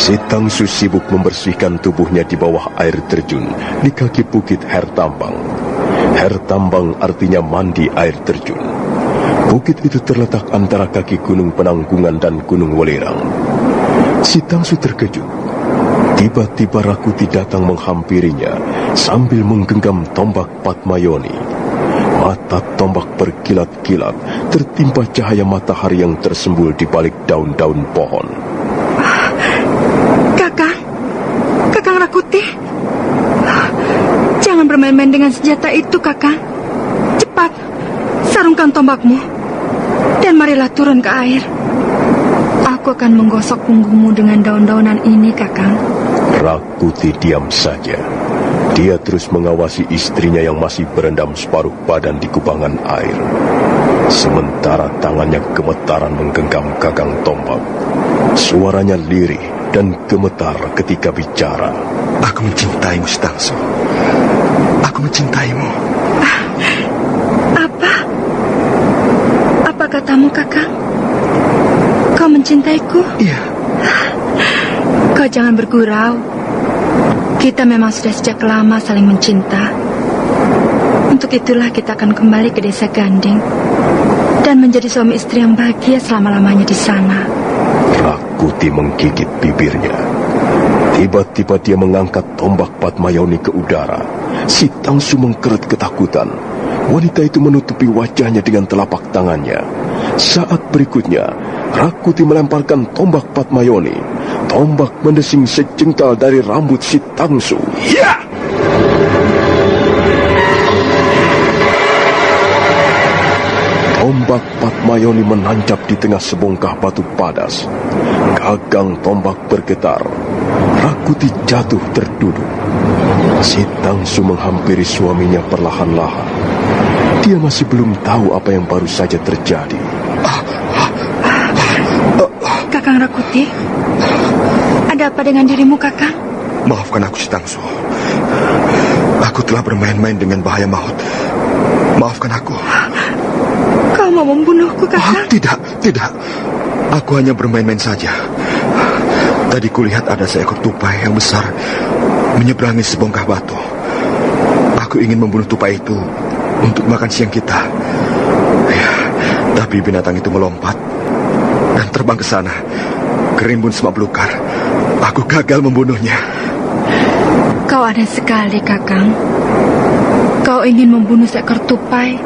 Si Tangsu sibuk membersihkan tubuhnya di bawah air terjun di kaki bukit Hertambang. Hertambang artinya mandi air terjun. Bukit itu terletak antara kaki Gunung Penanggungan dan Gunung Welirang. Si Tangsu terkejut. Tiba-tiba Rakuti datang menghampirinya sambil menggenggam tombak Patmayoni. Mata tombak berkilat-kilat, tertimpa cahaya matahari yang tersembul di balik daun-daun pohon. Kakang Rakuti, jangan bermain-main dengan senjata itu, Kakang. Cepat, sarungkan tombakmu, dan marilah turun ke air. Aku akan menggosok punggungmu dengan daun-daunan ini, Kakang. Rakuti diam saja. Dia terus mengawasi istrinya yang masih berendam separuh badan di kubangan air. Sementara tangannya gemetaran menggenggam gagang tombak. Suaranya lirih dan gemetar ketika bicara. Aku mencintaimu, Si Tangsu. Aku mencintaimu. Apa katamu, Kakang? Kau mencintaiku? Iya. Kau jangan bergurau. Kita memang sudah sejak lama saling mencinta. Untuk itulah kita akan kembali ke desa Ganding dan menjadi suami istri yang bahagia selama-lamanya di sana. Rakuti menggigit bibirnya. Tiba-tiba dia mengangkat tombak Patmayoni ke udara. Si Tangsu mengkerut ketakutan. Wanita itu menutupi wajahnya dengan telapak tangannya. Saat berikutnya, Rakuti melemparkan tombak Patmayoni. Tombak mendesing sejengkal dari rambut si Tangsu. Ya! Tombak Patmayoni menancap di tengah sebongkah batu padas. Gagang tombak bergetar. Rakuti jatuh terduduk. Si Tangsu menghampiri suaminya perlahan-lahan. Dia masih belum tahu apa yang baru saja terjadi. Kakang Rakuti, ada apa dengan dirimu, Kakang? Maafkan aku, Si Tangsu. Aku telah bermain-main dengan bahaya maut. Maafkan aku. Kau mau membunuhku, Kakang? Tidak. Aku hanya bermain-main saja. Tadi kulihat ada seekor tupai yang besar menyeberangi sebongkah batu. Aku ingin membunuh tupai itu untuk makan siang kita. Ya, tapi binatang itu melompat dan terbang ke sana. Kerimbun semak belukar. Aku gagal membunuhnya. Kau aneh sekali, Kakang. Kau ingin membunuh seekor tupai,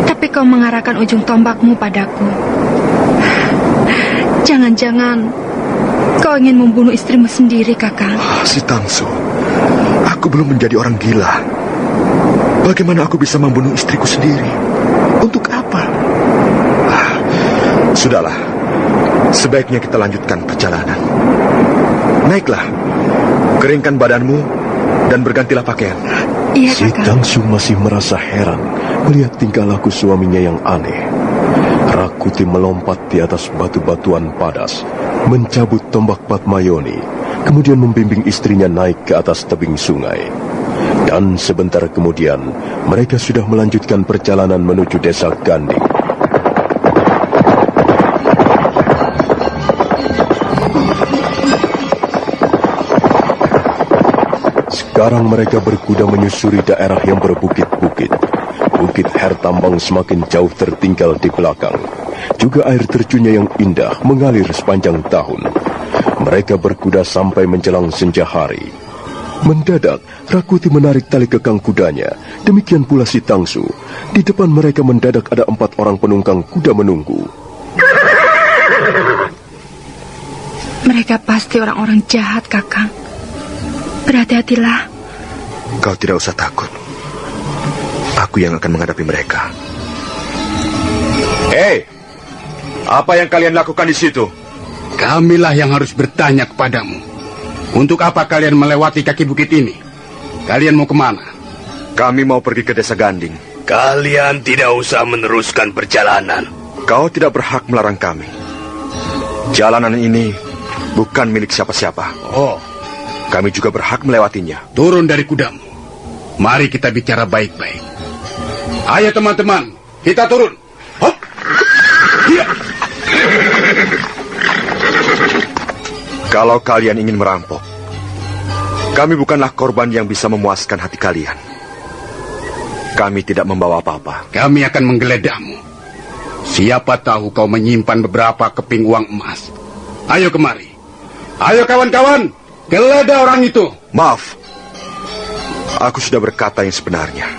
tapi kau mengarahkan ujung tombakmu padaku. Jangan-jangan kau ingin membunuh istrimu sendiri, Kakang. Si Tangsu, aku belum menjadi orang gila. Bagaimana aku bisa membunuh istriku sendiri? Untuk apa? Sudahlah. Sebaiknya kita lanjutkan perjalanan. Naiklah, keringkan badanmu dan bergantilah pakaian. Iya, Si Tangsu masih merasa heran melihat tingkah laku suaminya yang aneh. Rakuti melompat di atas batu-batuan padas, mencabut tombak Patmayoni, kemudian membimbing istrinya naik ke atas tebing sungai. Dan sebentar kemudian, mereka sudah melanjutkan perjalanan menuju desa Ganding. Sekarang mereka berkuda menyusuri daerah yang berbukit-bukit. Bukit Hertambang semakin jauh tertinggal di belakang. Juga air terjunnya yang indah mengalir sepanjang tahun. Mereka berkuda sampai menjelang senja hari. Mendadak, Rakuti menarik tali kekang kudanya. Demikian pula si Tangsu. Di depan mereka mendadak ada 4 orang penunggang kuda menunggu. Mereka pasti orang-orang jahat, Kakang. Berhati-hatilah. Kau tidak usah takut. Aku yang akan menghadapi mereka. Hei, apa yang kalian lakukan di situ? Kamilah yang harus bertanya kepadamu. Untuk apa kalian melewati kaki bukit ini? Kalian mau kemana? Kami mau pergi ke desa Ganding. Kalian tidak usah meneruskan perjalanan. Kau tidak berhak melarang kami. Jalanan ini bukan milik siapa-siapa. Oh, Kami juga berhak melewatinya. turun dari kudamu. Mari kita bicara baik-baik. Ayo teman-teman, kita turun. Hop. Iya. Kalau kalian ingin merampok, kami bukanlah korban yang bisa memuaskan hati kalian. Kami tidak membawa apa-apa. Kami akan menggeledamu. Siapa tahu kau menyimpan beberapa keping uang emas. Ayo kemari. Ayo kawan-kawan, geledah orang itu. Maaf, aku sudah berkata yang sebenarnya.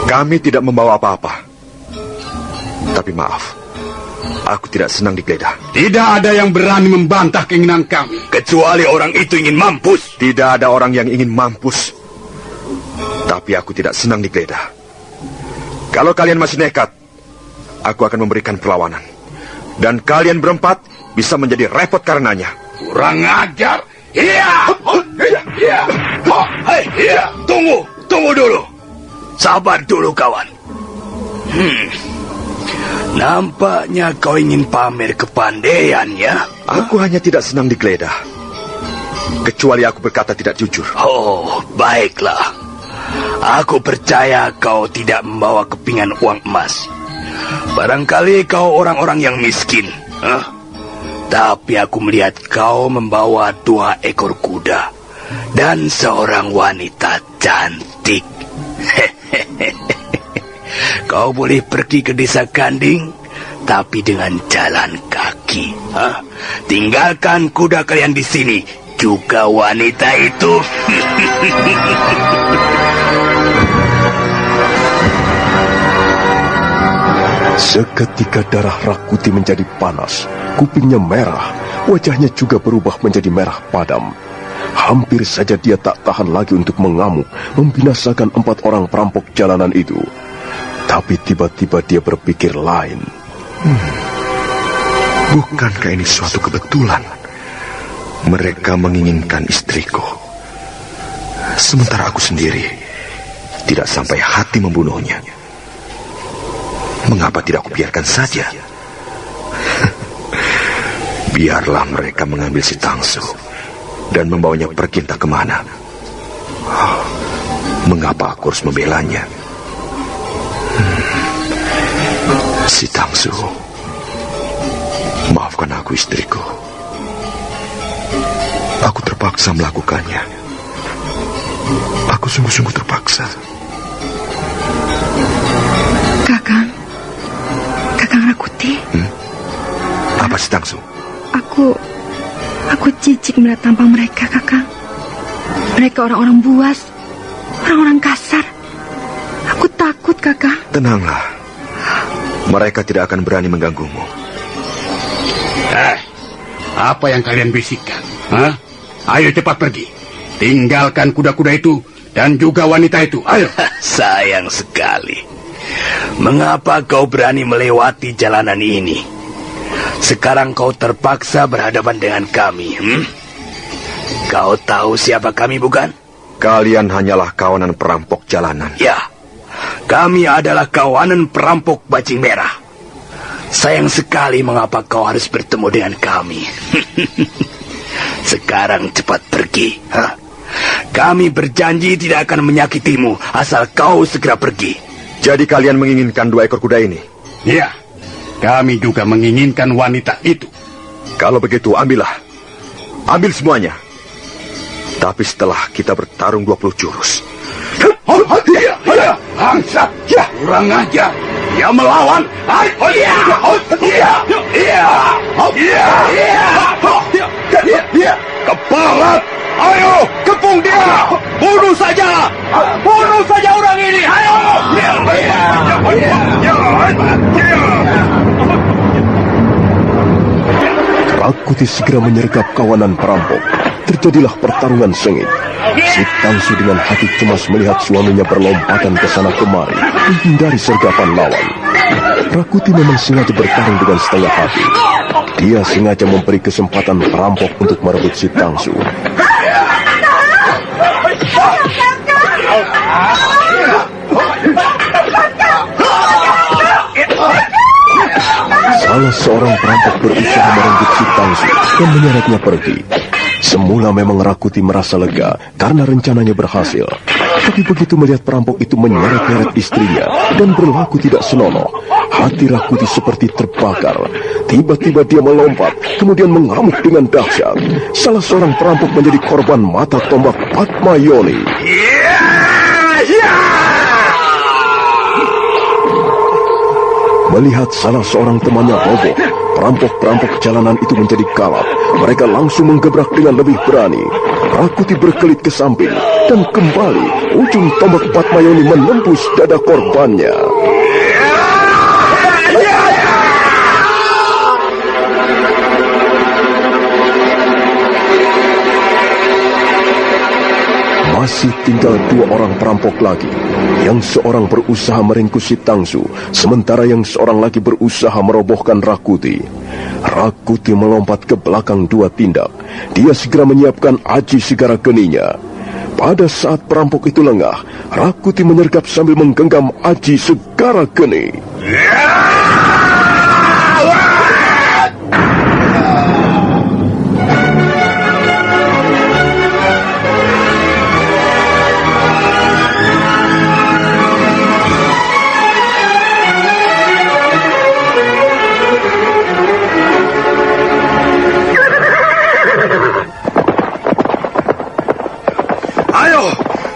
Kami tidak membawa apa-apa. Tapi maaf, aku tidak senang digeledah. Tidak ada yang berani membantah keinginan kami. Kecuali orang itu ingin mampus. Tidak ada orang yang ingin mampus. Tapi aku tidak senang digeledah. Kalau kalian masih nekat, aku akan memberikan perlawanan. Dan kalian berempat bisa menjadi repot karenanya. Kurang ajar. Iya. Iya. Iya. Tunggu dulu. Sabar dulu, kawan. Nampaknya kau ingin pamer kepandaian, ya? Aku hanya tidak senang digeledah. Kecuali aku berkata tidak jujur. Oh, baiklah. Aku percaya kau tidak membawa kepingan uang emas. Barangkali kau orang-orang yang miskin. Tapi aku melihat kau membawa 2 ekor kuda dan seorang wanita cantik. Kau boleh pergi ke desa Ganding, tapi dengan jalan kaki. Tinggalkan kuda kalian di sini, juga wanita itu. Seketika darah Rakuti menjadi panas, kupingnya merah, wajahnya juga berubah menjadi merah padam. Hampir saja dia tak tahan lagi untuk mengamuk, membinasakan 4 orang perampok jalanan itu. Tapi tiba-tiba dia berpikir lain. Bukankah ini suatu kebetulan? Mereka menginginkan istriku, sementara aku sendiri tidak sampai hati membunuhnya. Mengapa tidak aku biarkan saja? Biarlah mereka mengambil si Tangsu dan membawanya pergi entah kemana. Mengapa aku harus membelanya? Si Tangsu, maafkan aku istriku. Aku terpaksa melakukannya. Aku sungguh-sungguh terpaksa. Kakang Rakuti. Apa si Tangsu? Aku jijik melihat tampang mereka, Kakang. Mereka orang-orang buas, orang-orang kasar. Aku takut, Kakang. Tenanglah. Mereka tidak akan berani mengganggumu. Apa yang kalian bisikkan? Ayo cepat pergi. Tinggalkan kuda-kuda itu dan juga wanita itu. Ayo. Sayang sekali. Mengapa kau berani melewati jalanan ini? Sekarang kau terpaksa berhadapan dengan kami. Kau tahu siapa kami, bukan? Kalian hanyalah kawanan perampok jalanan. Ya, kami adalah kawanan perampok bajing merah. Sayang sekali mengapa kau harus bertemu dengan kami. Sekarang cepat pergi. Kami berjanji tidak akan menyakitimu asal kau segera pergi. Jadi kalian menginginkan 2 ekor kuda ini? Iya, kami juga menginginkan wanita itu. Kalau begitu, ambillah. Ambil semuanya. Tapi setelah kita bertarung 20 jurus. Angsa, kurang ajar. Dia melawan. Keparat, ayo kepung dia. Bunuh saja orang ini. Ayo. Rakuti segera menyergap kawanan perampok. Terjadilah pertarungan sengit. Si Tangsu dengan hati cemas melihat suaminya berlompatan ke sana kemari, menghindari sergapan lawan. Rakuti memang sengaja bertarung dengan setengah hati. Dia sengaja memberi kesempatan perampok untuk merebut si Tangsu. Salah seorang perampok berusaha merenggut si Tangsu dan menyeretnya pergi. Semula memang Rakuti merasa lega karena rencananya berhasil. Tapi begitu melihat perampok itu menyeret-nyeret istrinya dan berlaku tidak senonoh, Hati Rakuti seperti terbakar. Tiba-tiba dia melompat, kemudian mengamuk dengan dahsyat. Salah seorang perampok menjadi korban mata tombak Padmayoni. Melihat salah seorang temannya roboh, perampok-perampok jalanan itu menjadi kalap. Mereka langsung menggebrak dengan lebih berani. Rakuti berkelit ke samping, dan kembali ujung tombak Padmayoni menembus dada korbannya. Masih tinggal 2 orang perampok lagi. Yang seorang berusaha meringkus si Tangsu, sementara yang seorang lagi berusaha merobohkan Rakuti. Rakuti melompat ke belakang 2 tindak. Dia segera menyiapkan aji segara geninya. Pada saat perampok itu lengah, Rakuti menyergap sambil menggenggam aji segara geni.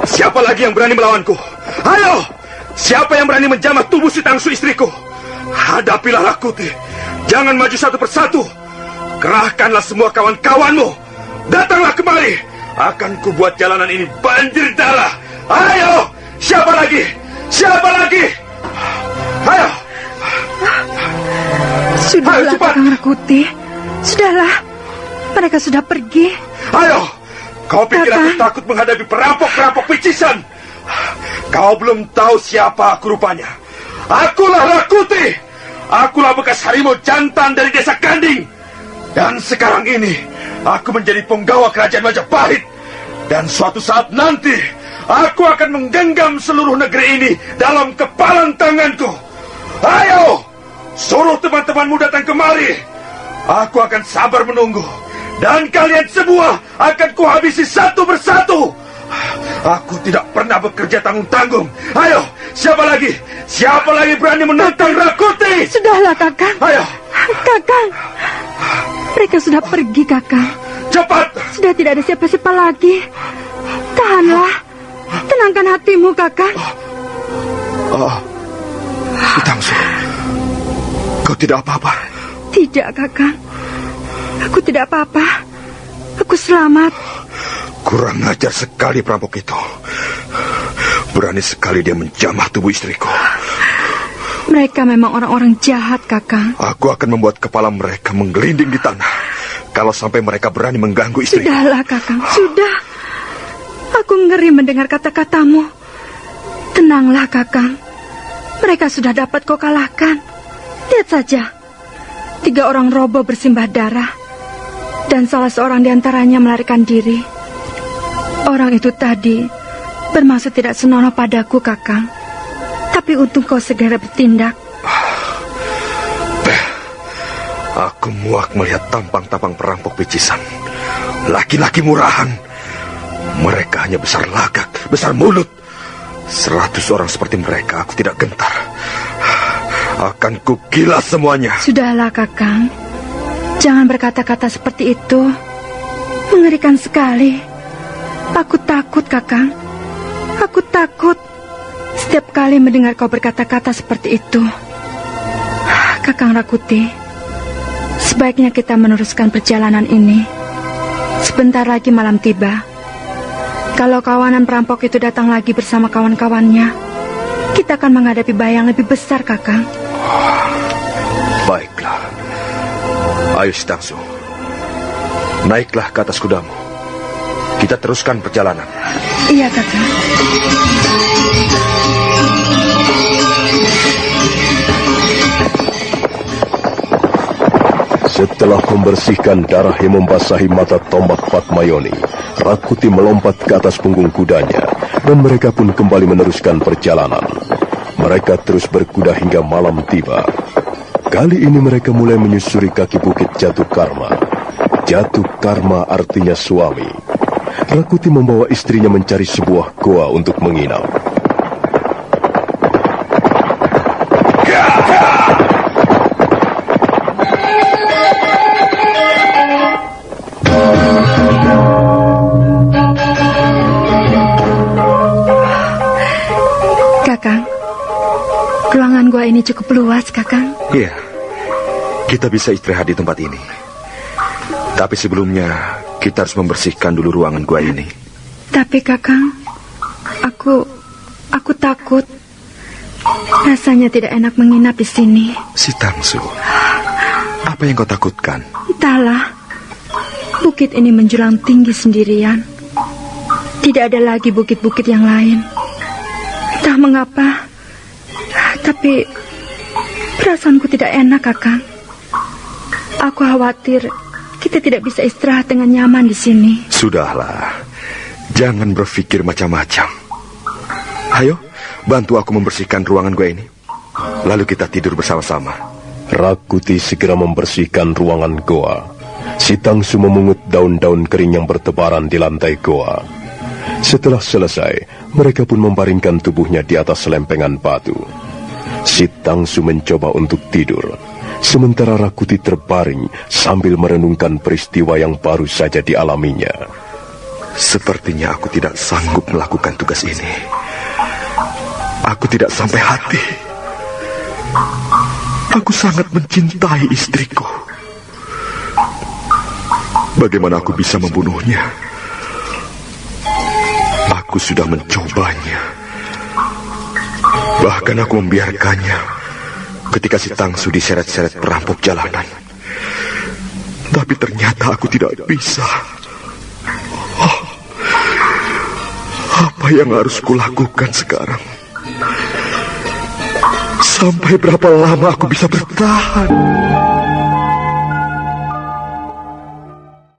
Siapa lagi yang berani melawanku? Ayo! Siapa yang berani menjamah tubuh si Tangsu istriku? Hadapilah Rakuti. Jangan maju satu persatu. Kerahkanlah semua kawan-kawanmu. Datanglah kemari. Akan kubuat jalanan ini banjir darah. Ayo! Siapa lagi? Siapa lagi? Ayo! Sudahlah, Kakang Rakuti. Sudahlah. Mereka sudah pergi. Ayo! Kau pikir aku takut menghadapi perampok-perampok picisan? Kau belum tahu siapa aku rupanya. Akulah Rakuti. Akulah bekas harimau jantan dari desa Ganding. Dan sekarang ini, aku menjadi penggawa kerajaan Majapahit. Dan suatu saat nanti, aku akan menggenggam seluruh negeri ini dalam kepalan tanganku. Ayo, suruh teman-temanmu datang kemari. Aku akan sabar menunggu. Dan kalian semua akan kuhabisi satu persatu. Aku tidak pernah bekerja tanggung-tanggung. Ayo, siapa lagi? Siapa lagi berani menentang Rakuti? Sudahlah, Kakang. Ayo. Kakang. Mereka sudah pergi, Kakang. Cepat. Sudah tidak ada siapa-siapa lagi. Tahanlah. Tenangkan hatimu, Kakang. Tangsu, kau tidak apa-apa? Tidak, Kakang. Aku tidak apa-apa. Aku selamat. Kurang ajar sekali perampok itu. Berani sekali dia menjamah tubuh istriku. Mereka memang orang-orang jahat, Kakang. Aku akan membuat kepala mereka menggelinding di tanah kalau sampai mereka berani mengganggu istriku. Sudahlah, Kakang. Sudah. Aku ngeri mendengar kata-katamu. Tenanglah, Kakang. Mereka sudah dapat kau kalahkan. Lihat saja. 3 orang robo bersimbah darah. Dan salah seorang di antaranya melarikan diri. Orang itu tadi bermaksud tidak senonoh padaku, Kakang. Tapi untung kau segera bertindak. Aku muak melihat tampang-tampang perampok picisan. Laki-laki murahan. Mereka hanya besar lagak, besar mulut. 100 orang seperti mereka aku tidak gentar. Akan kukilas semuanya. Sudahlah, Kakang. Jangan berkata-kata seperti itu. Mengerikan sekali. Aku takut, Kakang. Aku takut. Setiap kali mendengar kau berkata-kata seperti itu. Kakang Rakuti, sebaiknya kita meneruskan perjalanan ini. Sebentar lagi malam tiba. Kalau kawanan perampok itu datang lagi bersama kawan-kawannya, kita akan menghadapi bahaya yang lebih besar, Kakang. Baiklah. Ayo, Tangsu. Naiklah ke atas kudamu. Kita teruskan perjalanan. Iya, Kakang. Setelah membersihkan darah yang membasahi mata tombak Padmayoni, Rakuti melompat ke atas punggung kudanya, dan mereka pun kembali meneruskan perjalanan. Mereka terus berkuda hingga malam tiba. Kali ini mereka mulai menyusuri kaki bukit Jatuh Karma. Jatuh Karma artinya suami. Rakuti membawa istrinya mencari sebuah goa untuk menginap. Ruangan gua ini cukup luas, Kakang. Iya, kita bisa istirahat di tempat ini. Tapi sebelumnya, kita harus membersihkan dulu ruangan gua ini. Tapi Kakang, aku takut. Rasanya tidak enak menginap di sini. Si Tangsu, apa yang kau takutkan? Entahlah, bukit ini menjulang tinggi sendirian. Tidak ada lagi bukit-bukit yang lain. Entah mengapa, tapi perasaanku tidak enak, Kakang. Aku khawatir kita tidak bisa istirahat dengan nyaman di sini. Sudahlah, jangan berpikir macam-macam. Ayo, bantu aku membersihkan ruangan gue ini. Lalu kita tidur bersama-sama. Rakuti segera membersihkan ruangan goa. Si Tangsu memungut daun-daun kering yang bertebaran di lantai goa. Setelah selesai, mereka pun membaringkan tubuhnya di atas lempengan batu. Si Tangsu mencoba untuk tidur, sementara Rakuti terbaring sambil merenungkan peristiwa yang baru saja dialaminya. Sepertinya aku tidak sanggup melakukan tugas ini. Aku tidak sampai hati. Aku sangat mencintai istriku. Bagaimana aku bisa membunuhnya? Aku sudah mencobanya. Bahkan aku membiarkannya ketika si Tangsu diseret-seret perampok jalanan. Tapi ternyata aku tidak bisa. Oh, apa yang harus kulakukan sekarang? Sampai berapa lama aku bisa bertahan?